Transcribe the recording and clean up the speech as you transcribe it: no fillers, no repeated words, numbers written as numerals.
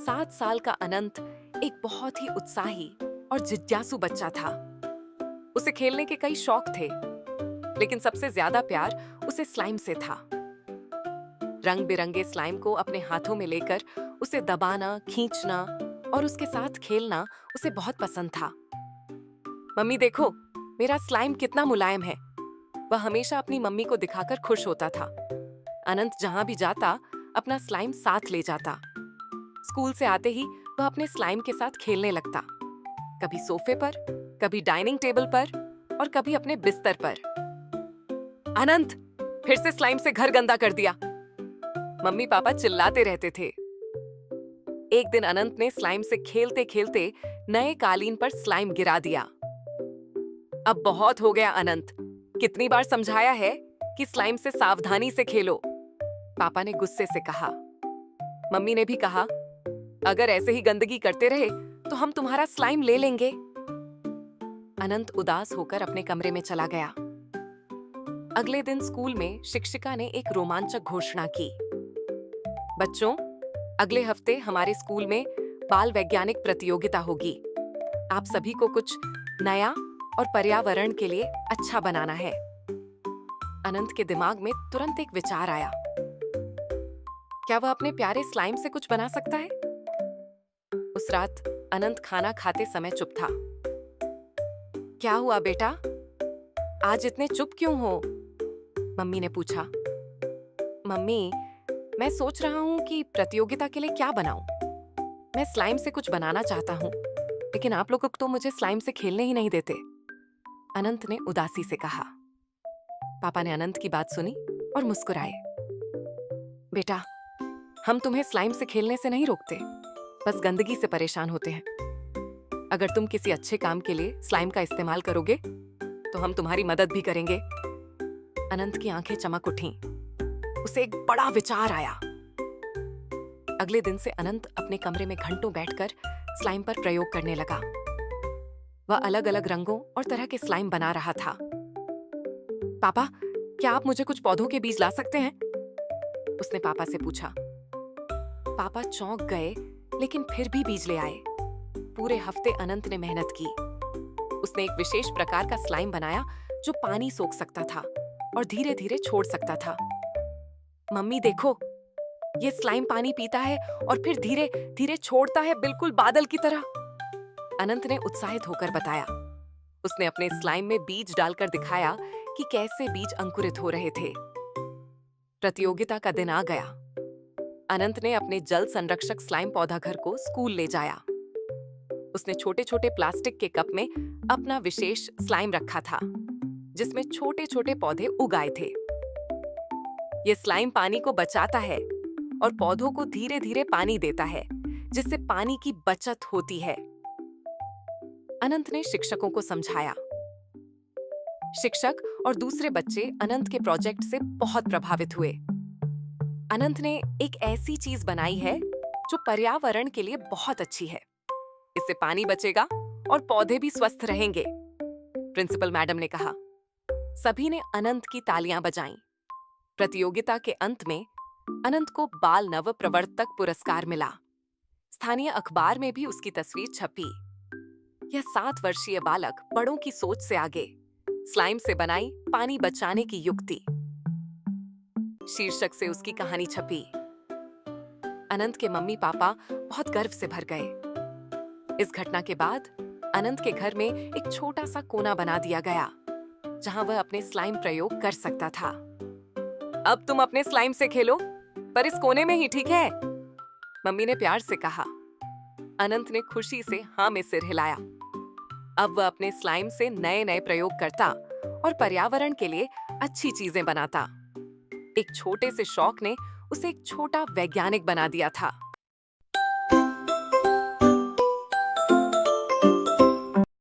7 साल का अनंत एक बहुत ही उत्साही और जिज्ञासु बच्चा था। उसे खेलने के कई शौक थे, लेकिन सबसे ज्यादा प्यार उसे स्लाइम से था। रंग बिरंगे स्लाइम को अपने हाथों में लेकर उसे दबाना, खींचना और उसके साथ खेलना उसे बहुत पसंद था। मम्मी देखो, मेरा स्लाइम कितना मुलायम है। वह हमेशा अपनी मम्मी को दिखाकर खुश होता था। अनंत जहां भी जाता, अपना स्लाइम साथ ले जाता। स्कूल से आते ही वह अपने स्लाइम के साथ खेलने लगता, कभी सोफे पर, कभी डाइनिंग टेबल पर और कभी अपने बिस्तर पर। अनंत, फिर से स्लाइम से घर गंदा कर दिया, मम्मी पापा चिल्लाते रहते थे। एक दिन अनंत ने स्लाइम से खेलते खेलते नए कालीन पर स्लाइम गिरा दिया। अब बहुत हो गया अनंत, कितनी बार समझाया है कि स्लाइम से सावधानी से खेलो, पापा ने गुस्से से कहा। मम्मी ने भी कहा, अगर ऐसे ही गंदगी करते रहे तो हम तुम्हारा स्लाइम ले लेंगे। अनंत उदास होकर अपने कमरे में चला गया। अगले दिन स्कूल में शिक्षिका ने एक रोमांचक घोषणा की। बच्चों, अगले हफ्ते हमारे स्कूल में बाल वैज्ञानिक प्रतियोगिता होगी। आप सभी को कुछ नया और पर्यावरण के लिए अच्छा बनाना है। अनंत के दिमाग में तुरंत एक विचार आया। क्या वह अपने प्यारे स्लाइम से कुछ बना सकता है? उस रात अनंत खाना खाते समय चुप था। क्या हुआ बेटा? आज इतने चुप क्यों हो? मम्मी ने पूछा। मम्मी, मैं सोच रहा हूँ कि प्रतियोगिता के लिए क्या बनाऊं। मैं स्लाइम से कुछ बनाना चाहता हूँ, लेकिन आप लोग तो मुझे स्लाइम से खेलने ही नहीं देते, अनंत ने उदासी से कहा। पापा ने अनंत की बात सुनी और मुस्कुराए। बेटा, हम तुम्हें स्लाइम से खेलने से नहीं रोकते, बस गंदगी से परेशान होते हैं। अगर तुम किसी अच्छे काम के लिए स्लाइम का इस्तेमाल करोगे तो हम तुम्हारी मदद भी करेंगे। अनंत की आंखें चमक उठीं। उसे एक बड़ा विचार आया। अगले दिन से अनंत अपने कमरे में घंटों बैठकर स्लाइम पर प्रयोग करने लगा। वह अलग अलग रंगों और तरह के स्लाइम बना रहा था। पापा, क्या आप मुझे कुछ पौधों के बीज ला सकते हैं? उसने पापा से पूछा। पापा चौंक गए, लेकिन फिर भी बीज ले आए। पूरे हफ्ते अनंत ने मेहनत की। उसने एक विशेष प्रकार का स्लाइम बनाया जो पानी सोख सकता था और धीरे धीरे छोड़ सकता था। मम्मी देखो, ये स्लाइम पानी पीता है और फिर धीरे धीरे छोड़ता है, बिल्कुल बादल की तरह, अनंत ने उत्साहित होकर बताया। उसने अपने स्लाइम में बीज डालकर दिखाया कि कैसे बीज अंकुरित हो रहे थे। प्रतियोगिता का दिन आ गया। अनंत ने अपने जल संरक्षक स्लाइम पौधा घर को स्कूल ले जाया। उसने छोटे छोटे प्लास्टिक के कप में अपना विशेष स्लाइम रखा था, जिसमें छोटे छोटे पौधे उगाए थे। ये स्लाइम पानी को बचाता है और पौधों को धीरे धीरे पानी देता है, जिससे पानी की बचत होती है, अनंत ने शिक्षकों को समझाया। शिक्षक और दूसरे बच्चे अनंत के प्रोजेक्ट से बहुत प्रभावित हुए। अनंत ने एक ऐसी चीज बनाई है जो पर्यावरण के लिए बहुत अच्छी है। इससे पानी बचेगा और पौधे भी स्वस्थ रहेंगे, प्रिंसिपल मैडम ने कहा। सभी ने अनंत की तालियां बजाईं। प्रतियोगिता के अंत में अनंत को बाल नव प्रवर्तक पुरस्कार मिला। स्थानीय अखबार में भी उसकी तस्वीर छपी। यह 7 वर्षीय बालक बड़ों की सोच से आगे, स्लाइम से बनाई पानी बचाने की युक्ति, शीर्षक से उसकी कहानी छपी। अनंत के मम्मी पापा बहुत गर्व से भर गए। इस घटना के बाद अनंत के घर में एक छोटा सा कोना बना दिया गया, जहां वह अपने स्लाइम प्रयोग कर सकता था। अब तुम अपने स्लाइम से खेलो, पर इस कोने में ही, ठीक है? मम्मी ने प्यार से कहा। अनंत ने खुशी से हाँ में सिर हिलाया। अब वह अपने स्लाइम से नए नए प्रयोग करता और पर्यावरण के लिए अच्छी चीजें बनाता। एक छोटे से शौक ने उसे एक छोटा वैज्ञानिक बना दिया था।